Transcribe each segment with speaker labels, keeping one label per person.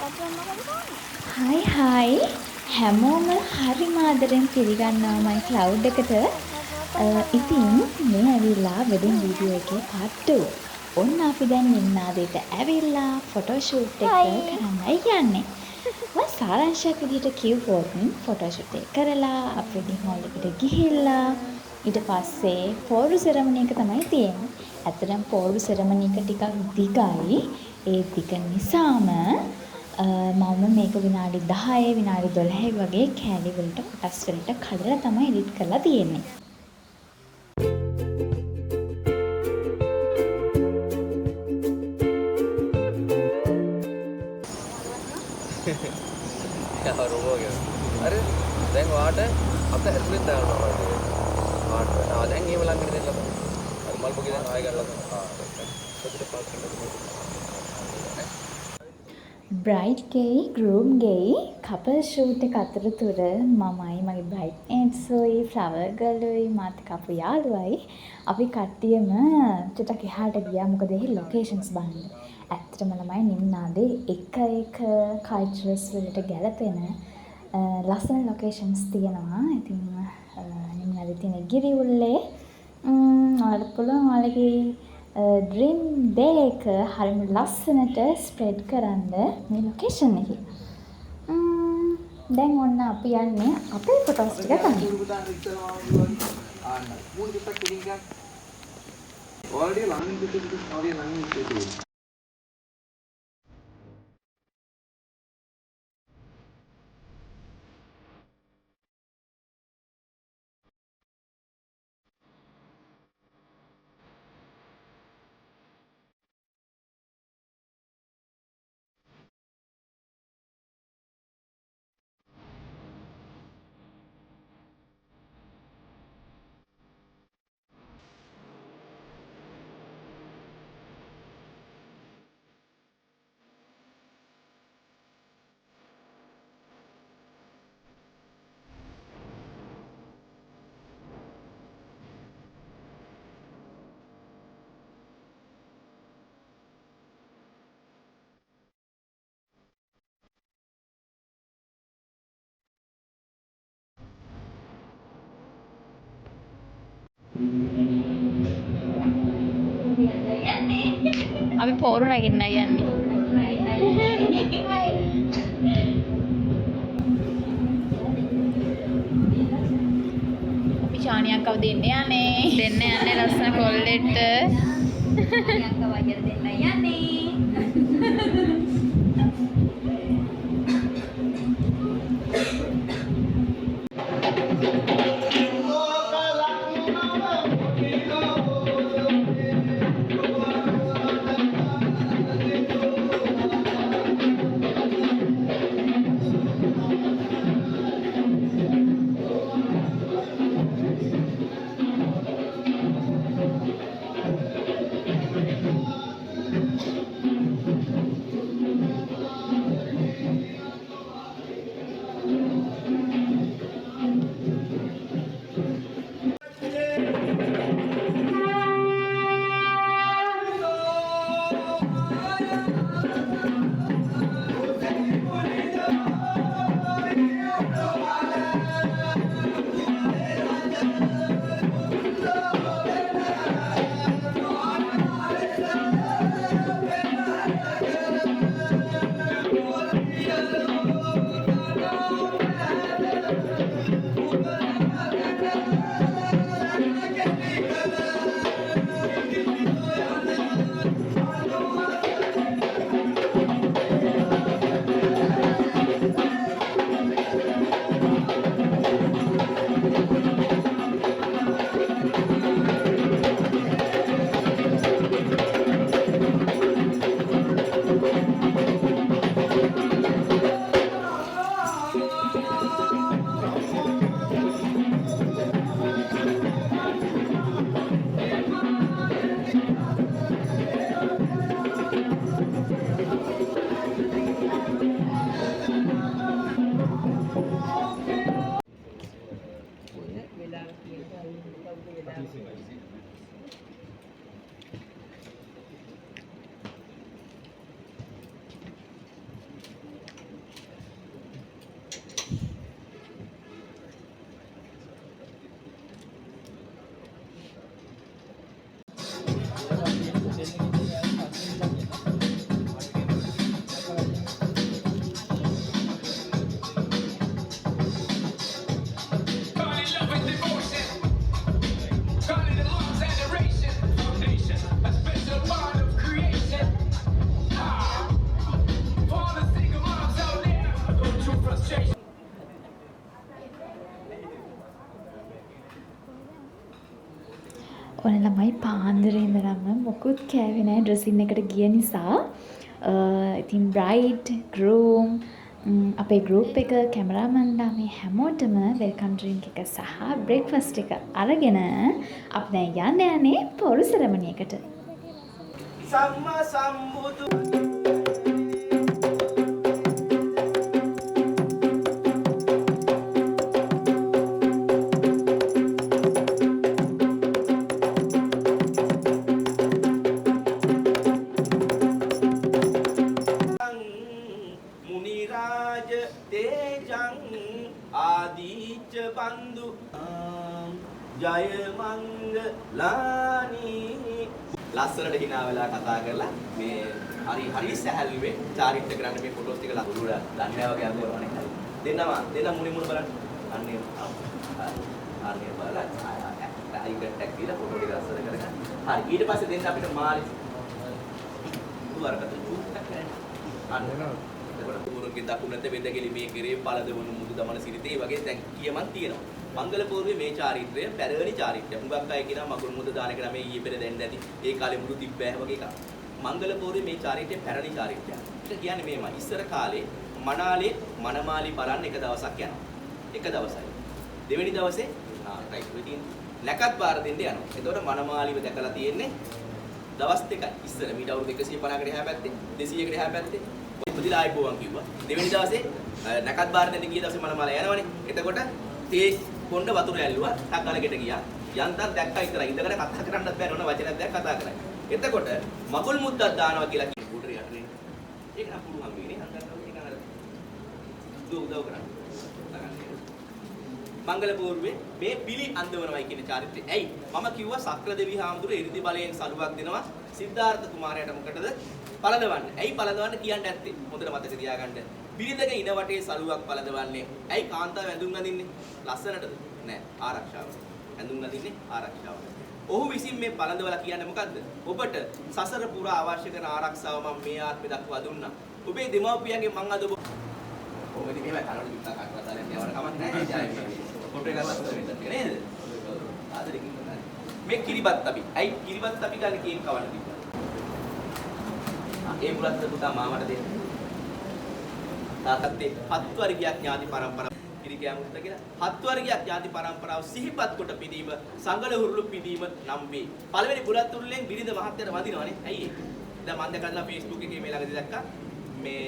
Speaker 1: Hi hi හැමෝම හරිම ආදරෙන් පිළිගන්නවා මයි ක්ලවුඩ් එකට. ඉතින් මේ ඇවිල්ලා වෙඩින් වීඩියෝ එකේ පාර්ට් 2. ඔන්න අපි දැන් නින්නාදේට ඇවිල්ලා ෆොටෝෂූට් එක කරන්නයි යන්නේ. මම සාරාංශයක් විදිහට කිව්වොත් ෆොටෝෂූට් එක කරලා අපි වෙඩින් හෝල් එකට ගිහිල්ලා ඊට පස්සේ පෝරු සෙරමනි එක තමයි තියෙන්නේ. ඇත්තටම පෝරු සෙරමනි එක ටිකක් දිගයි. ඒ දිග නිසාම මම මේක විනාඩි 10 විනාඩි 12 වගේ කෑලි වලට කොටස් වලට කඩලා තමයි එඩිට් කරලා තියෙන්නේ.
Speaker 2: අර දැන් වාට අපිට ඇතුලෙන් දානවා වගේ. වාට දැන් එහෙම ළඟට දෙන්න බෑ. අර මල් පොකේ දැන් ආයෙ ගන්නවා.
Speaker 1: බ්‍රයිඩ් ගෙයි ගෲම් ගෙයි කපල් ෂූට් එක අතරතුර මමයි මගේ බ්‍රයිඩ්මේට්ස්ෝයි ෆ්ලවර් ගර්ල්ෝයි මාත් කපු යාළුවයි අපි කට්ටියම ටිකක් එහාට ගියා මොකද එහි ලොකේෂන්ස් බලන්න. ඇත්තටම ළමයි නින්නාදේ එක කල්චරස් වලට ගැලපෙන ලස්සන ලොකේෂන්ස් තියෙනවා. ඉතින් නින්නාදේ තියෙන ගිරි උල්ලේ ඔයාලට පුළුවන් ඔයාලගේ ඩ්‍රීම් ඩේ එක හරිම ලස්සනට ස්ප්‍රෙඩ් කරන්න මේ ලොකේෂන් එකේ. දැන් ඔන්න අපි යන්නේ අපේ ෆොටෝස් ටික ගන්න. අපි පෝරු නගින්න යන්නේ. අපි ශානියක් කව දෙන්න යන්නේ. දෙන්න යන්නේ ලස්සන කොල්ලෙට. ශානියක් කව වගේ දෙන්න යන්නේ. ඔන්න ළමයි පාන්දරේ ඉඳලම මොකුත් කෑවේ නැහැ ඩ්‍රෙසින් එකට ගිය නිසා. ඉතින් බ්‍රයිඩ්, ගෲම්, අපේ ගෲප් එක, කැමරාමන්ලා මේ හැමෝටම වෙල්කම් ඩ්‍රින්ක් එක සහ බ්‍රේක්ෆාස්ට් එක අරගෙන අපි දැන් යන්නේ පොරු සෙරමනි එකට.
Speaker 3: සම්මා සම්බුදු මුනිරාජ තේජං ආදීච බන්දු ජය මංගලානි ලස්සනට hina වෙලා කතා කරලා මේ හරි සැහැල්ලුවේ චාරිත්‍ර කරන්න මේ ෆොටෝස් ටික ලකුණුලා දන්නේ නැහැ වගේ අරගෙන වනේ. දෙන්න මුනි බලන්න. අන්නේ බලලා අයිකට ටැග් දීලා ෆොටෝ ටික ලස්සන කරගන්න. හරි ඊට පස්සේ දෙන්න අපිට මාළි දුවරකට චූට්ටක් කරන්න. අන්න එතකොට කුරුන්ගේ දකුණත වෙදකෙලි මේ කෙරේ පළදවන මුදු දමන සිරිතේ වගේ දැන් කියමන් තියෙනවා. මංගල පෝරුවේ මේ චාරිත්‍රය පැරණි චාරිත්‍රය. හුඟක් අය කියනවා මගුල් මුද දාන එක නම් ඊයේ පෙර දෙන්න ඇති. ඒ කාලේ මුදු තිබ්බෑ වගේ එකක්. මංගල පෝරුවේ මේ චාරිත්‍රය පැරණි චාරිත්‍රයක්. ඒක කියන්නේ මේමයි. ඉස්සර කාලේ මනාලේ මනමාලි බලන්න එක දවසක් යනවා. එක දවසයි. දෙවෙනි දවසේ රයිට් වෙටින් නැකත් බාර දෙන්න යනවා. එතකොට මනමාලිව දැකලා තියෙන්නේ දවස් දෙකයි. ඉස්සර මීට අවුරුදු 150කට එහා පැත්තේ 200කට එහා පැත්තේ ඉපදිලා ආයිබෝවන් කිව්වා. දෙවෙනි දවසේ නැකත් බාර දෙන්න ගිය දවසේ මනමාල යනවනේ. එතකොට තේ කොණ්ඩ වතුර ඇල්ලුවා ටක්කලකට ගියා යන්තම් දැක්කා විතරයි ඉඳගෙන කතා කරන්නත් බැහැ නෝන වචනයක් දැක් කතා කරයි එතකොට මගුල් මුද්දක් දානවා කියලා කියන උඩට යටනේ ඒක නම් පුළුවන් වෙන්නේ හන්දරනවා ඒක අර උදව් කරන්නේ මංගල පූර්වේ මේ පිලි අන්දවනවයි කියන චාරිත්‍රය. ඇයි මම කිව්වා සක්‍ර දෙවි හාමුදුරුවෝ එරිදි බලයෙන් සලුවක් දෙනවා සිද්ධාර්ථ කුමාරයාට මොකටද පළදවන්න. ඇයි පළදවන්න කියන්න ඇත්තේ හොඳට මතක තියාගන්න. පිරිදක ඉන වටේ සලුවක් පළදවන්නේ. ඇයි කාන්තාව ඇඳුම් අඳින්නේ? ලස්සනටද? නෑ ආරක්ෂාව. ඇඳුම් අඳින්නේ ආරක්ෂාව. ඔහු විසින් මේ පළඳවලා කියන්නේ මොකද්ද? ඔබට සසර පුරා අවශ්‍ය කරන ආරක්ෂාව මම මේ ආත්මේ දක්වා දුන්නා. ඔබේ දෙමව්පියන්ගේ මං අද ඔබ ඉතින් එහෙම කරන්නේ පිටා කාටවත් දාලා යවර කමක් නැහැ. ෆොටෝ එකක් ලස්සන වෙන්න නේද? ආදරෙකින් කරන්නේ. මේ කිරිබත් අපි. ඇයි කිරිබත් අපි ගන්න කේක් කවන්න තිබ්බා. ඒ මුලත් පුතා මාමට දෙන්න. තාත්තත් හත් වර්ගයක් ඥාති පරම්පරාව කිරිකෑමුත්ත කියලා හත් වර්ගයක් ඥාති පරම්පරාව සිහිපත් කොට පිදීම සංගල හුරුළු පිදීම නම් වේ. පළවෙනි බුලත් උරුල්ලෙන් බිරිඳ මහත්තයට වදිනවනේ. ඇයි ඒ? දැන් මම දැක්කලා Facebook එකේ මේ ළඟදී දැක්කා මේ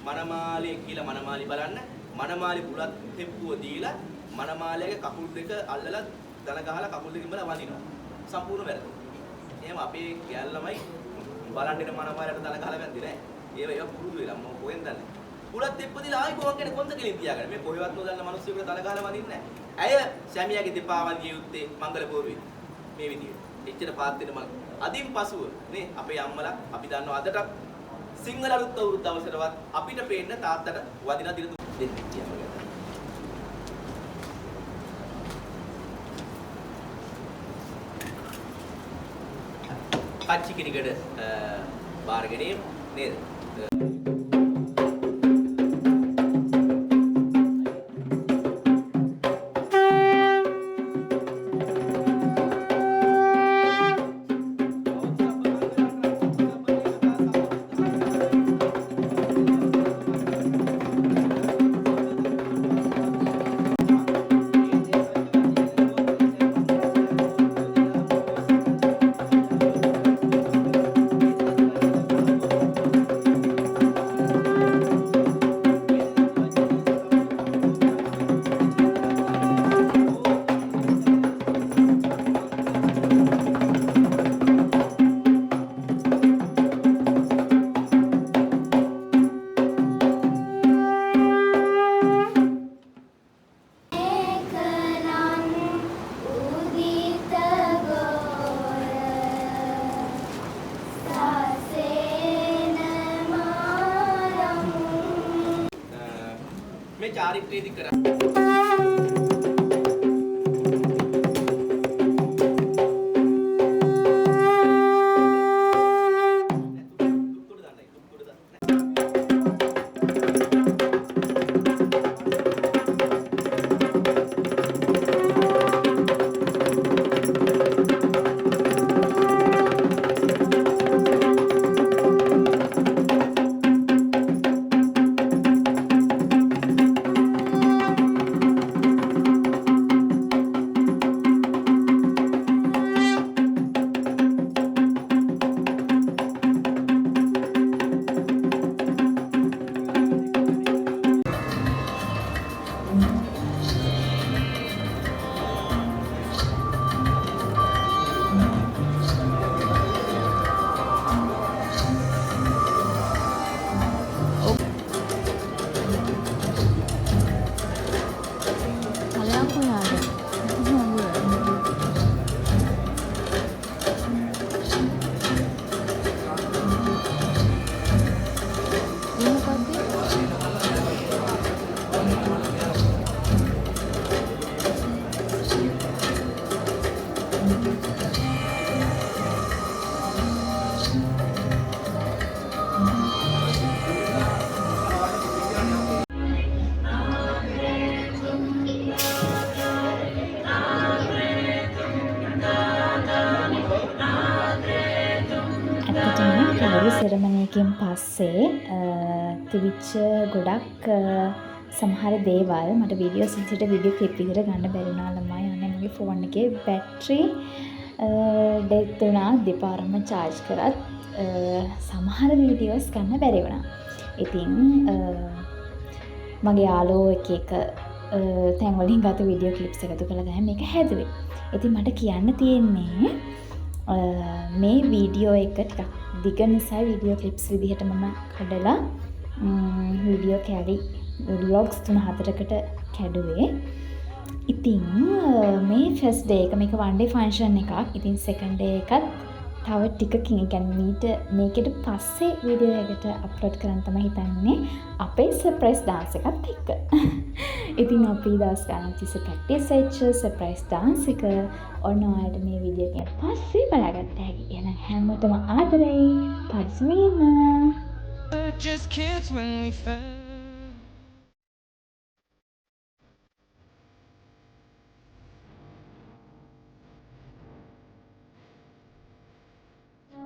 Speaker 3: මනමාලේ කියලා මනමාලි බලන්න මනමාලි බුලත් තෙප්පුව දීලා මනමාලයේ කකුල් දෙක අල්ලලා දන ගහලා කකුල් දෙකින් බල වදිනවා. සම්පූර්ණ වැරදි. එහෙම අපේ ගැල්ලමයි බලන්නේ මනමාලයට දන ගහලා වැන්දි නෑ. ඒව පුරුදු වෙලා මම කොහෙන්ද දන්නේ. බුලත් තෙප්පුවදීලා ආයි බෝවන් කෙනෙක් කොන්ද කෙලින් තියාගන්න. මේ කොහෙවත් නොදන්න මිනිස්සුන්ට දන ගහලා වදින්නේ නෑ. ඇය සැමියාගේ දෙපා වන්දිය යුත්තේ මංගල පෝරුවේ. මේ විදියට. එච්චර පාත් වෙන මං අදින් පසුව නේ අපේ අම්මලා අපි දන්නවා අදට සිංහල අලුත් අවුරුද්ද අවසරවත් අපිට පේන්න තාත්තට වදිනා දින දෙන්න කියනවා. පච්චි කිරිකඩ බාර ගැනීම නේද? මේ චාරිත්‍රයේදී කරන්නේ
Speaker 1: එකකින් පස්සේ තිබිච්ච ගොඩක් සමහර දේවල් මට වීඩියෝස් විදිහට වීඩියෝ ක්ලිප් විදිහට ගන්න බැරි වුණා ළමයි. අනේ මගේ ෆෝන් එකේ බැටරි ඩෙත් වුණා. දෙපාරම charge කරත් සමහර වීඩියෝස් ගන්න බැරි වුණා. ඉතින් මගේ යාළුවෝ එක තැන් වලින් ගත වීඩියෝ ක්ලිප්ස් එකතු කරලා තමයි මේක හැදුවේ. ඉතින් මට කියන්න තියෙන්නේ මේ වීඩියෝ එක ටිකක් දිග නිසා වීඩියෝ ක්ලිප්ස් විදිහට මම කඩලා වීඩියෝ කැලි vlogs 3-4කට කැඩුවේ. ඉතින් මේ ෆස්ට් ඩේ එක මේක one day function එකක්. ඉතින් second day එකත් තව ටිකකින් ඒ කියන්නේ මේකට පස්සේ වීඩියෝ එකට අප්ලෝඩ් කරන්න තමයි හිතන්නේ අපේ සර්ප්‍රයිස් ඩාන්ස් එකත් එක්ක. ඉතින් අපි දවස් ගණන් තිස්සේ ප්‍රැක්ටිස් වෙච්ච සර්ප්‍රයිස් ඩාන්ස් එක ඔන්න ඔයාලට මේ වීඩියෝ එකෙන් පස්සේ බලාගන්න හැකි. එහෙනම් හැමෝටම ආදරෙයි. පරිස්සමින් ඉන්න.
Speaker 4: Just kids when we fell.